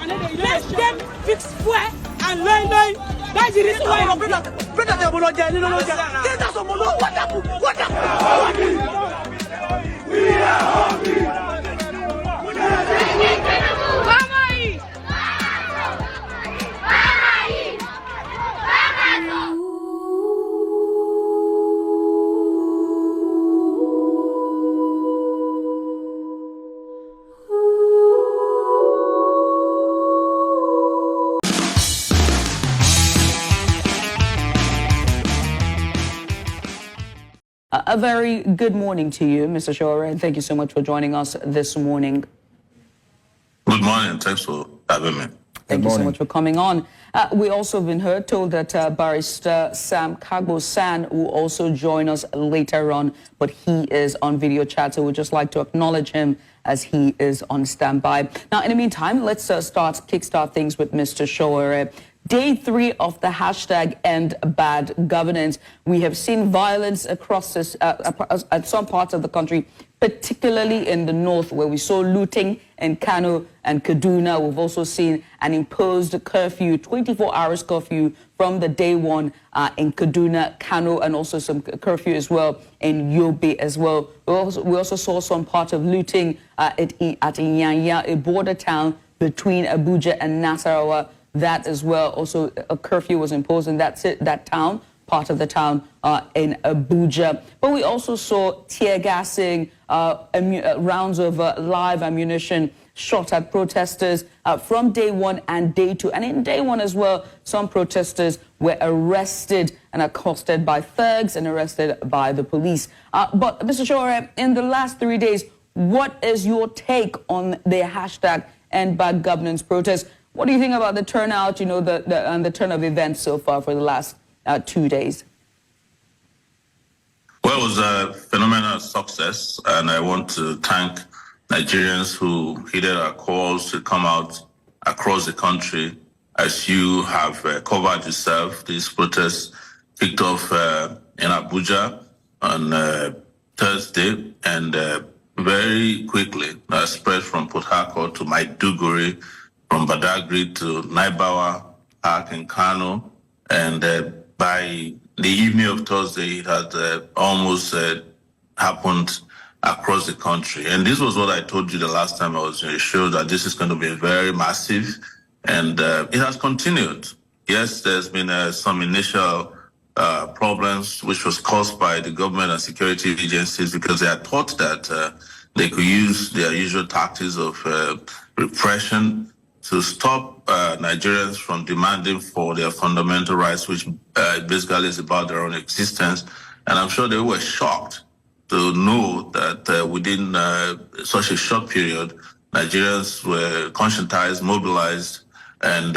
Let them fix fuel and line. That's the reason why I'm brother. What happened? We are hungry. A very good morning to you, Mr. Sowore, and thank you so much for joining us this morning. Good morning. Thanks for having me. Thank you so much for coming on. We also have been told that Barrister Sam Kagbo-San will also join us later on, but he is on video chat, so we'd just like to acknowledge him as he is on standby. Now, in the meantime, let's kickstart things with Mr. Sowore. Day 3 of the hashtag EndBadGOVERNANCE. We have seen violence across this, at some parts of the country, particularly in the north, where we saw looting in Kano and Kaduna. We've also seen an imposed curfew, 24 hours curfew from the day 1 in Kaduna, Kano, and also some curfew as well in Yobe as well. We also saw some part of looting at Inyanya, a border town between Abuja and Nasarawa. That as well, also a curfew was imposed in that town, part of the town in Abuja. But we also saw tear gassing, rounds of live ammunition shot at protesters from day 1 and day 2. And in day 1 as well, some protesters were arrested and accosted by thugs and arrested by the police. But Mr. Sowore, in the last 3 days, what is your take on the hashtag EndBadGOVERNANCE protest? What do you think about the turnout, and the turn of events so far for the last 2 days? Well, it was a phenomenal success, and I want to thank Nigerians who heeded our calls to come out across the country. As you have covered yourself, these protests kicked off in Abuja on Thursday, and very quickly spread from Port Harcourt to Maiduguri, from Badagry to Naibawa Park in Kano, and by the evening of Thursday, it had almost happened across the country. And this was what I told you the last time I was on the show, that this is going to be very massive, and it has continued. Yes, there's been some initial problems, which was caused by the government and security agencies, because they had thought that they could use their usual tactics of repression to stop Nigerians from demanding for their fundamental rights, which basically is about their own existence. And I'm sure they were shocked to know that within such a short period, Nigerians were conscientized, mobilized, and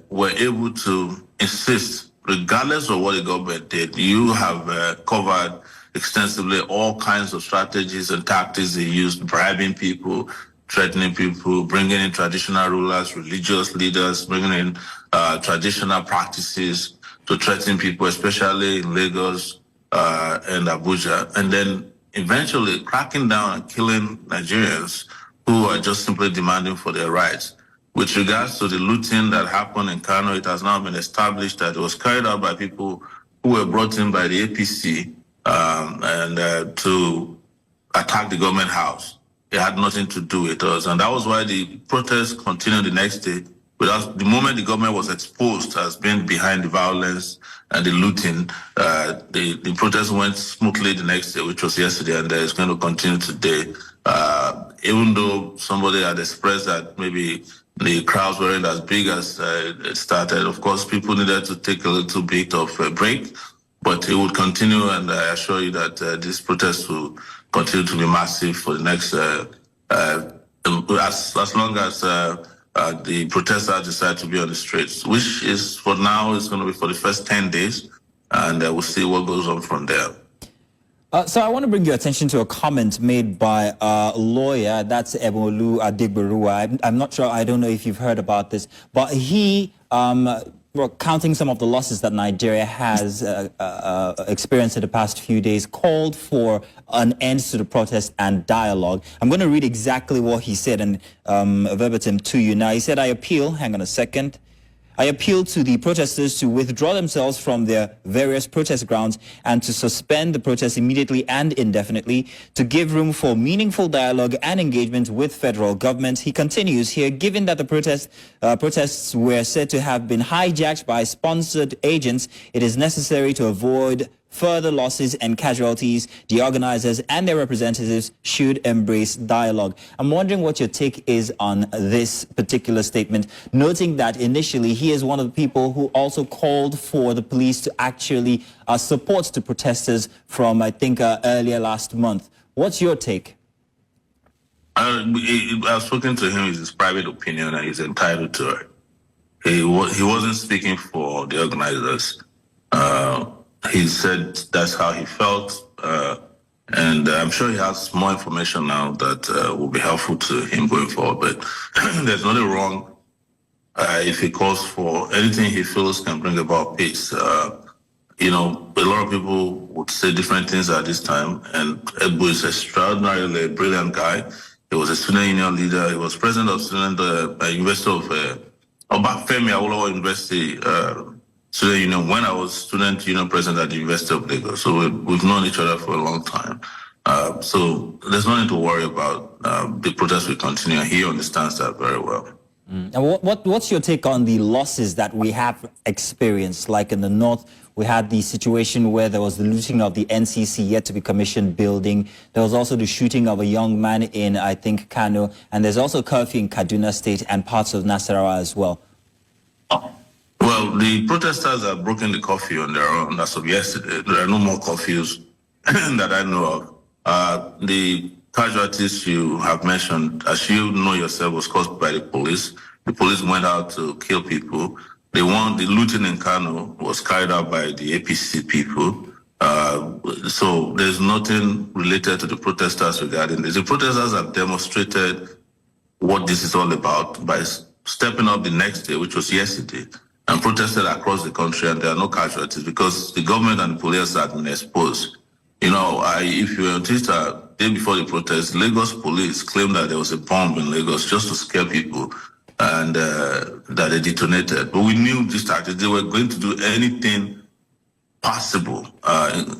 were able to insist, regardless of what the government did. You have covered extensively all kinds of strategies and tactics they used, bribing people, threatening people, bringing in traditional rulers, religious leaders, bringing in traditional practices to threaten people, especially in Lagos and Abuja, and then eventually cracking down and killing Nigerians who are just simply demanding for their rights. With regards to the looting that happened in Kano, it has now been established that it was carried out by people who were brought in by the APC to attack the government house. It had nothing to do with us. And that was why the protests continued the next day. Without, the moment the government was exposed as being behind the violence and the looting, the protests went smoothly the next day, which was yesterday, and it's going to continue today. Even though somebody had expressed that maybe the crowds weren't as big as it started, of course, people needed to take a little bit of a break, but it would continue, and I assure you that this protest will continue to be massive for the next, as long as the protesters decide to be on the streets, which is for now is going to be for the first 10 days, and we'll see what goes on from there. So I want to bring your attention to a comment made by a lawyer, that's Ebolu Adigberuwa. I'm not sure, I don't know if you've heard about this, but he well, counting some of the losses that Nigeria has experienced in the past few days, called for an end to the protest and dialogue. I'm going to read exactly what he said and verbatim to you. Now, he said, I appeal, hang on a second. I appeal to the protesters to withdraw themselves from their various protest grounds and to suspend the protests immediately and indefinitely, to give room for meaningful dialogue and engagement with federal government. He continues here, given that the protests were said to have been hijacked by sponsored agents, it is necessary to avoid further losses and casualties. The organizers and their representatives should embrace dialogue. I'm wondering what your take is on this particular statement, noting that initially he is one of the people who also called for the police to actually support the protesters from, I think, earlier last month. What's your take? I've spoken to him. It's his private opinion and he's entitled to it. He wasn't speaking for the organizers. He said that's how he felt, and I'm sure he has more information now that will be helpful to him going forward. But there's nothing wrong if he calls for anything he feels can bring about peace. You know, a lot of people would say different things at this time, and Ebu is extraordinarily brilliant guy. He was a student union leader. He was president of University of Obafemi Awolowo University. Student union when I was student union president at the University of Lagos. So we've known each other for a long time. So there's nothing to worry about. The protest will continue. He understands that very well. And what's your take on the losses that we have experienced? Like in the north, we had the situation where there was the looting of the NCC yet to be commissioned building. There was also the shooting of a young man in, I think, Kano. And there's also curfew in Kaduna State and parts of Nasarawa as well. Well, the protesters have broken the curfew on their own as of yesterday. There are no more curfews that I know of. The casualties you have mentioned, as you know yourself, was caused by the police. The police went out to kill people. The looting in Kano was carried out by the APC people. So there's nothing related to the protesters regarding this. The protesters have demonstrated what this is all about by stepping up the next day, which was yesterday, and protested across the country, and there are no casualties because the government and the police have been exposed. You know, if you were on Twitter, day before the protest, Lagos police claimed that there was a bomb in Lagos just to scare people and that they detonated. But we knew these tactics. They were going to do anything possible,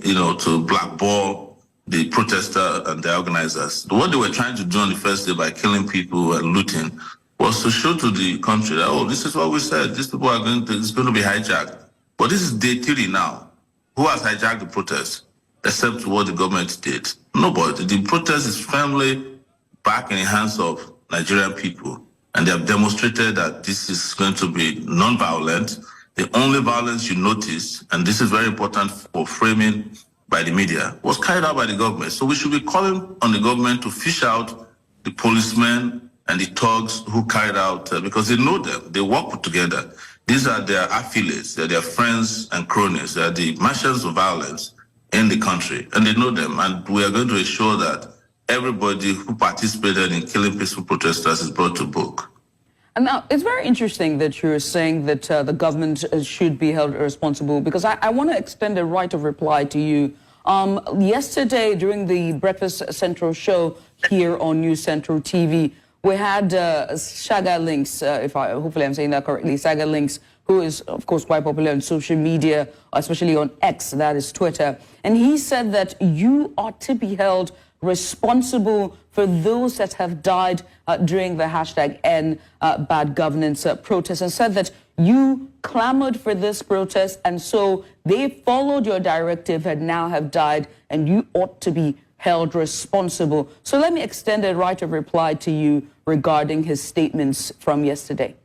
you know, to blackball the protester and the organizers. What they were trying to do on the first day by killing people and looting was to show to the country that, oh, this is what we said. These people it's going to be hijacked. But this is day 3 now. Who has hijacked the protest except what the government did? Nobody. The protest is firmly back in the hands of Nigerian people. And they have demonstrated that this is going to be non-violent. The only violence you notice, and this is very important for framing by the media, was carried out by the government. So we should be calling on the government to fish out the policemen and the thugs who carried out, because they know them, they work together. These are their affiliates, they're their friends and cronies, they're the marshals of violence in the country, and they know them. And we are going to ensure that everybody who participated in killing peaceful protesters is brought to book. And now, it's very interesting that you're saying that the government should be held responsible, because I want to extend a right of reply to you. Yesterday, during the Breakfast Central show here on News Central TV, we had Shaga Links, hopefully I'm saying that correctly, Shaga Links, who is, of course, quite popular on social media, especially on X, that is Twitter. And he said that you ought to be held responsible for those that have died during the hashtag EndBadGOVERNANCE protest, and said that you clamored for this protest, and so they followed your directive and now have died, and you ought to be held responsible. So let me extend a right of reply to you regarding his statements from yesterday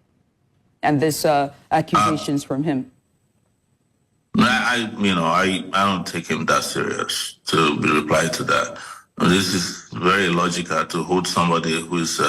and this accusations from him. I don't take him that serious to be replying to that. This is very illogical to hold somebody who is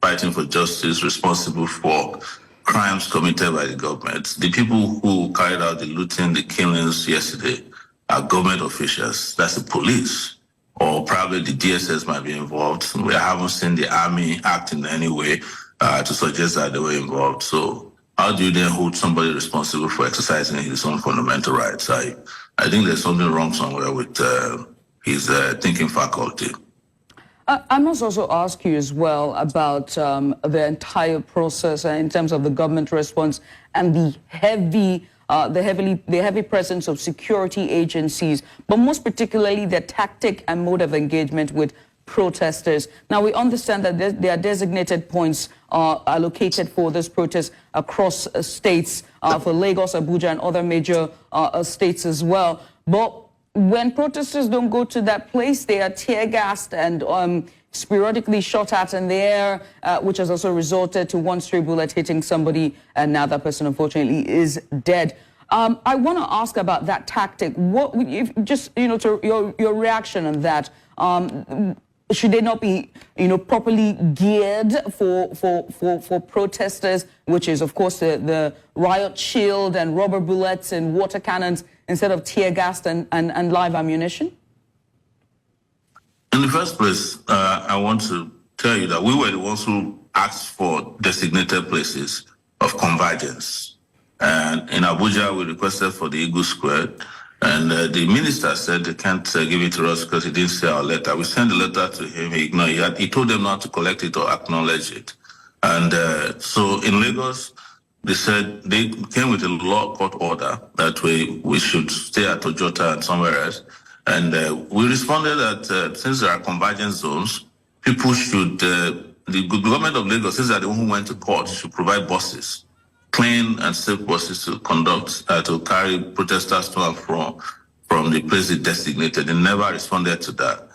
fighting for justice responsible for crimes committed by the government. The people who carried out the looting, the killings yesterday are government officials. That's the police. Or probably the DSS might be involved. We haven't seen the army act in any way to suggest that they were involved. So how do you then hold somebody responsible for exercising his own fundamental rights? I think there's something wrong somewhere with his thinking faculty. I must also ask you as well about the entire process in terms of the government response and the heavy presence of security agencies, but most particularly the tactic and mode of engagement with protesters. Now, we understand that there are designated points allocated for this protest across states, for Lagos, Abuja, and other major states as well. But when protesters don't go to that place, they are tear-gassed and sporadically shot at in the air, which has also resulted to one stray bullet hitting somebody, and now that person, unfortunately, is dead. I want to ask about that tactic. What, if, just, to your reaction on that. Should they not be, properly geared for protesters, which is, of course, the riot shield and rubber bullets and water cannons instead of tear gas and live ammunition? In the first place, I want to tell you that we were the ones who asked for designated places of convergence. And in Abuja, we requested for the Eagle Square. And the minister said they can't give it to us because he didn't see our letter. We sent the letter to him, he ignored it. He told them not to collect it or acknowledge it. And so in Lagos, they said they came with a law court order that we should stay at Ojota and somewhere else. And we responded that since there are convergence zones, people should, the government of Lagos, since they're the one who went to court, should provide buses, clean and safe buses to conduct, to carry protesters to and from the place they designated. They never responded to that.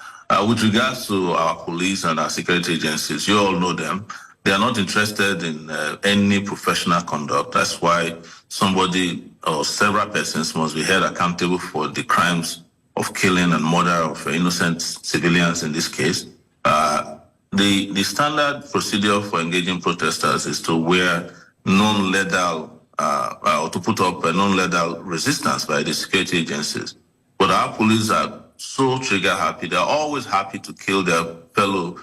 With regards to our police and our security agencies, you all know them. They are not interested in any professional conduct. That's why somebody or several persons must be held accountable for the crimes of killing and murder of innocent civilians in this case. The standard procedure for engaging protesters is to wear non-lethal or to put up a non-lethal resistance by the security agencies. But our police are so trigger happy. They're always happy to kill their fellow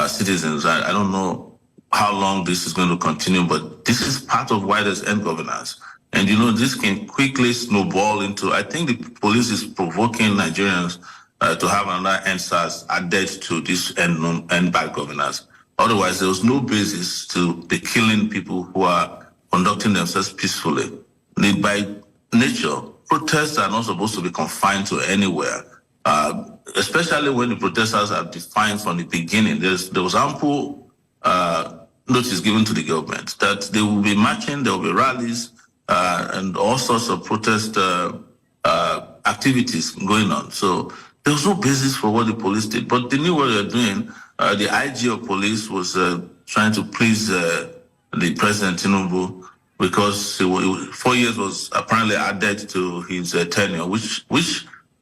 citizens. I don't know how long this is going to continue, but this is part of why there's end governance. And this can quickly snowball into, I think the police is provoking Nigerians to have another NSAS added to this end bad governance. Otherwise, there was no basis to be killing people who are conducting themselves peacefully. By nature, protests are not supposed to be confined to anywhere, especially when the protesters are defined from the beginning. There was ample notice given to the government that they will be marching, there will be rallies, and all sorts of protest activities going on. So there was no basis for what the police did, but they knew what they were doing. The IG of police was trying to please the President Tinubu because 4 years was apparently added to his tenure, which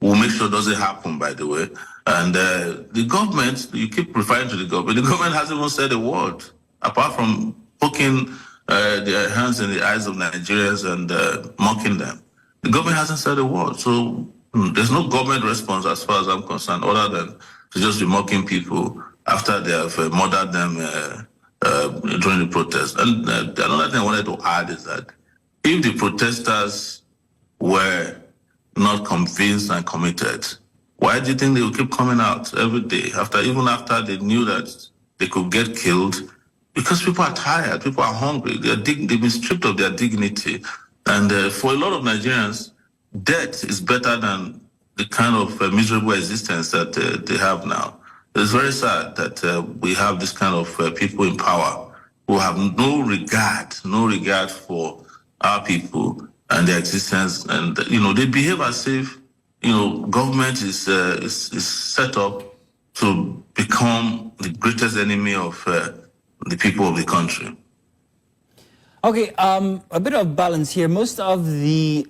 will make sure doesn't happen, by the way. And the government, you keep referring to the government hasn't even said a word, apart from poking their hands in the eyes of Nigerians and mocking them. The government hasn't said a word. So there's no government response as far as I'm concerned, other than to just be mocking people after they have murdered them during the protest. And another thing I wanted to add is that if the protesters were not convinced and committed, why do you think they will keep coming out every day, even after they knew that they could get killed? Because people are tired, people are hungry, they've been stripped of their dignity. And for a lot of Nigerians, death is better than the kind of miserable existence that they have now. It's very sad that we have this kind of people in power who have no regard for our people and their existence. And, they behave as if, government is set up to become the greatest enemy of the people of the country. Okay, a bit of balance here. Most of the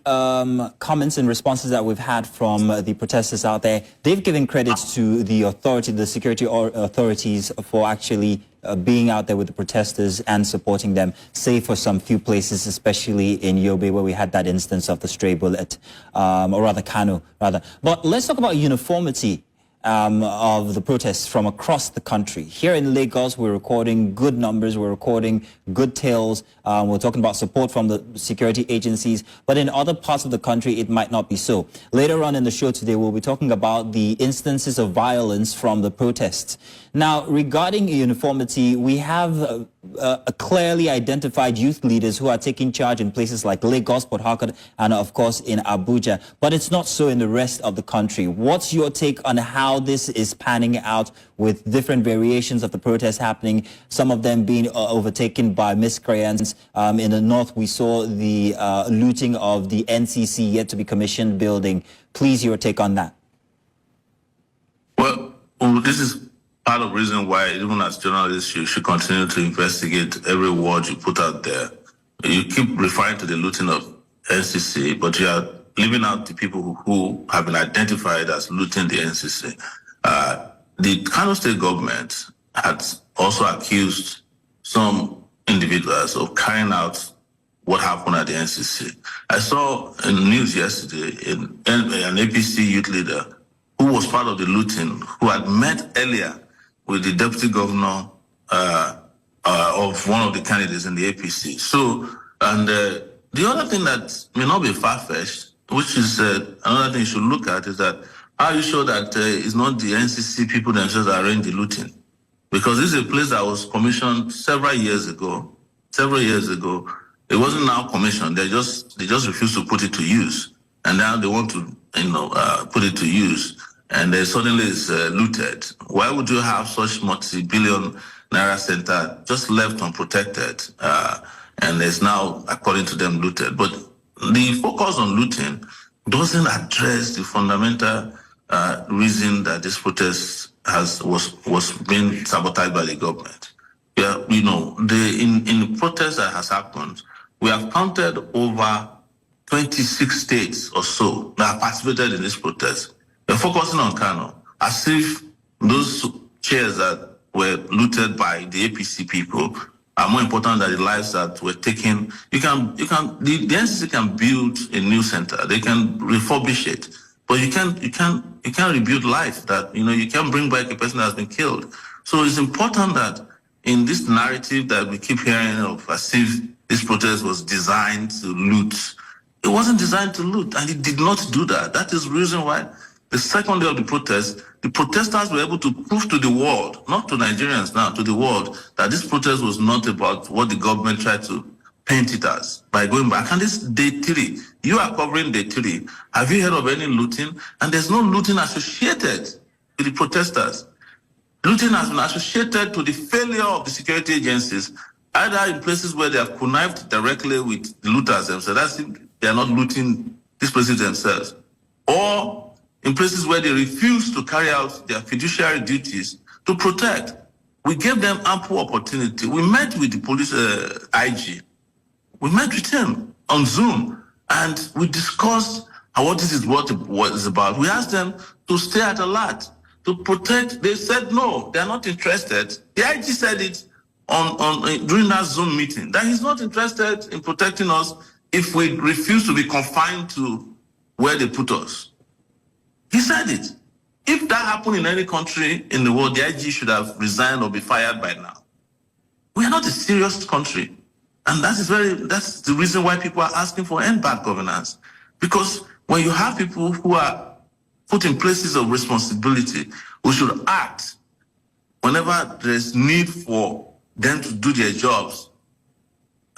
comments and responses that we've had from the protesters out there, they've given credit to the security authorities for actually being out there with the protesters and supporting them, save for some few places, especially in Yobe, where we had that instance of the stray bullet, or rather Kano, rather. But let's talk about uniformity. of the protests from across the country. Here in Lagos, we're recording good numbers, we're recording good tales, we're talking about support from the security agencies, but in other parts of the country, it might not be so. Later on in the show today, we'll be talking about the instances of violence from the protests. Now, regarding uniformity, we have clearly identified youth leaders who are taking charge in places like Lagos, Port Harcourt, and of course in Abuja. But it's not so in the rest of the country. What's your take on how this is panning out with different variations of the protests happening, some of them being overtaken by miscreants? In the north, we saw the looting of the NCC yet to be commissioned building. Please, your take on that. Well, this is part of the reason why, even as journalists, you should continue to investigate every word you put out there. You keep referring to the looting of NCC, but you are leaving out the people who have been identified as looting the NCC. The Kano State government has also accused some individuals of carrying out what happened at the NCC. I saw in the news yesterday an APC youth leader who was part of the looting, who had met earlier with the deputy governor of one of the candidates in the APC. So, and the other thing that may not be far-fetched, which is another thing you should look at, is that are you sure that it's not the NCC people themselves that arrange the looting? Because this is a place that was commissioned several years ago. It wasn't now commissioned. They just refused to put it to use, and now they want to, put it to use. And then suddenly it's looted. Why would you have such multi-billion naira center just left unprotected? And it's now, according to them, looted. But the focus on looting doesn't address the fundamental reason that this protest was being sabotaged by the government. Yeah, in the protest that has happened, we have counted over 26 states or so that have participated in this protest. They're focusing on Kano, as if those chairs that were looted by the APC people are more important than the lives that were taken. The NCC can build a new center. They can refurbish it, but you can't rebuild life. That you can't bring back a person that has been killed. So it's important that in this narrative that we keep hearing of, as if this protest was designed to loot, it wasn't designed to loot, and it did not do that. That is the reason why. The second day of the protest, the protesters were able to prove to the world, not to Nigerians now, to the world, that this protest was not about what the government tried to paint it as by going back. And this day 3, you are covering day 3. Have you heard of any looting? And there's no looting associated with the protesters. Looting has been associated to the failure of the security agencies, either in places where they have connived directly with the looters themselves. That's if they are not looting these places themselves, or in places where they refuse to carry out their fiduciary duties to protect. We gave them ample opportunity. We met with the police IG. We met with him on Zoom, and we discussed what this is what it's about. We asked them to stay at alert, to protect. They said no, they're not interested. The IG said it during that Zoom meeting, that he's not interested in protecting us if we refuse to be confined to where they put us. He said it. If that happened in any country in the world, the IG should have resigned or be fired by now. We are not a serious country. And that's the reason why people are asking for end bad governance. Because when you have people who are put in places of responsibility, we should act whenever there's need for them to do their jobs.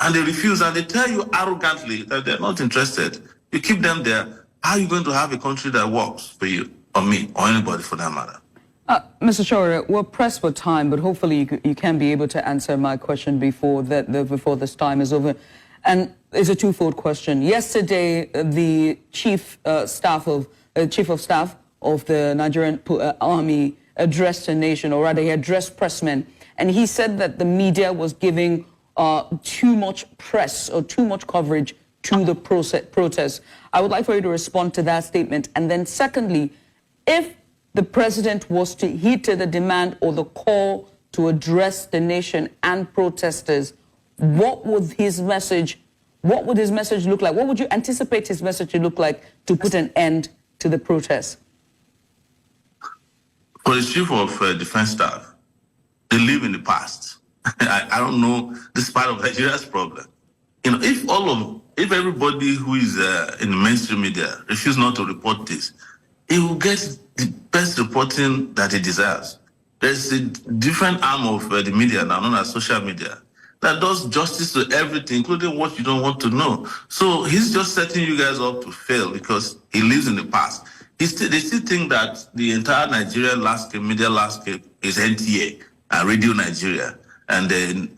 And they refuse, and they tell you arrogantly that they're not interested. You keep them there. How are you going to have a country that works for you, or me, or anybody for that matter? Mr. Sowore, we're pressed for time, but hopefully you can be able to answer my question before this time is over. And it's a twofold question. Yesterday, the chief of staff of the Nigerian Army addressed a nation, or rather, he addressed pressmen, and he said that the media was giving too much press or too much coverage to the protest. I would like for you to respond to that statement. And then secondly, if the president was to heed to the demand or the call to address the nation and protesters, what would his message look like? What would you anticipate his message to look like to put an end to the protests? For the chief of defense staff, they live in the past. I don't know this part of Nigeria's problem. You know, if everybody who is in the mainstream media refuse not to report this, he will get the best reporting that he deserves. There's a different arm of the media now, known as social media, that does justice to everything, including what you don't want to know. So he's just setting you guys up to fail because he lives in the past. They still think that the entire Nigerian landscape, media landscape, is NTA and Radio Nigeria and then,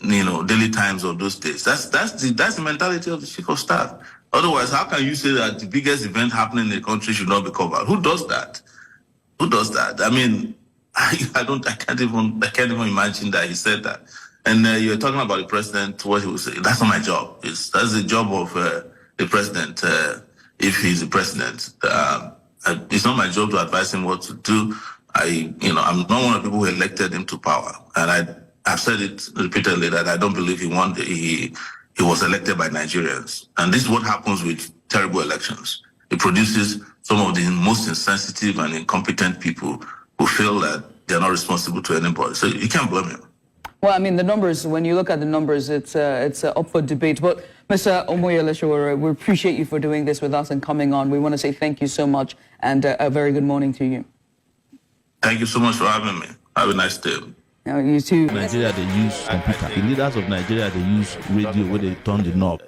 Daily Times of those days. That's the mentality of the chief of staff. Otherwise, how can you say that the biggest event happening in the country should not be covered? Who does that? Who does that? I mean, I can't even imagine that he said that. And you're talking about the president, what he was saying. That's not my job. That's the job of the president, if he's the president. It's not my job to advise him what to do. I'm not one of the people who elected him to power. And I've said it repeatedly that I don't believe he was elected by Nigerians. And this is what happens with terrible elections. It produces some of the most insensitive and incompetent people who feel that they're not responsible to anybody. So you can't blame him. Well, I mean, the numbers, when you look at the numbers, it's up for debate. But Mr. Omoyele Sowore, we appreciate you for doing this with us and coming on. We want to say thank you so much and a very good morning to you. Thank you so much for having me. Have a nice day. You too. Nigeria, they use computer. The leaders of Nigeria, they use radio where they turn the knob.